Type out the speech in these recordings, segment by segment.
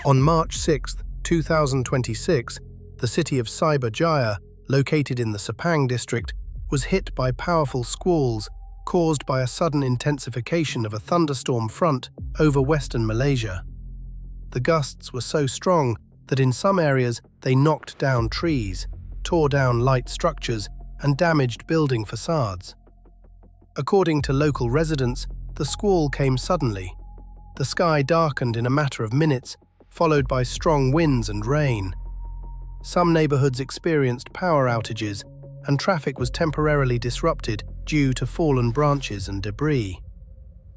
On March 6, 2026, the city of Cyberjaya, located in the Sepang district, was hit by powerful squalls caused by a sudden intensification of a thunderstorm front over western Malaysia. The gusts were so strong that in some areas they knocked down trees, tore down light structures, and damaged building facades. According to local residents, the squall came suddenly. The sky darkened in a matter of minutes, followed by strong winds and rain. Some neighborhoods experienced power outages, and traffic was temporarily disrupted due to fallen branches and debris.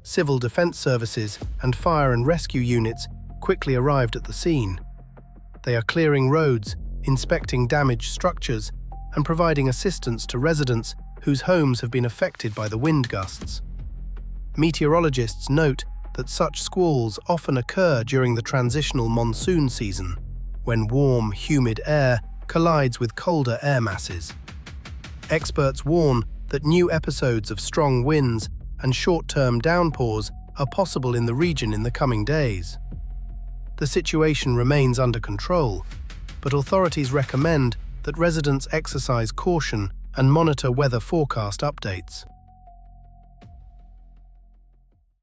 Civil defense services and fire and rescue units quickly arrived at the scene. They are clearing roads, inspecting damaged structures, and providing assistance to residents whose homes have been affected by the wind gusts. Meteorologists note that such squalls often occur during the transitional monsoon season, when warm, humid air collides with colder air masses. Experts warn that new episodes of strong winds and short-term downpours are possible in the region in the coming days. The situation remains under control, but authorities recommend that residents exercise caution and monitor weather forecast updates.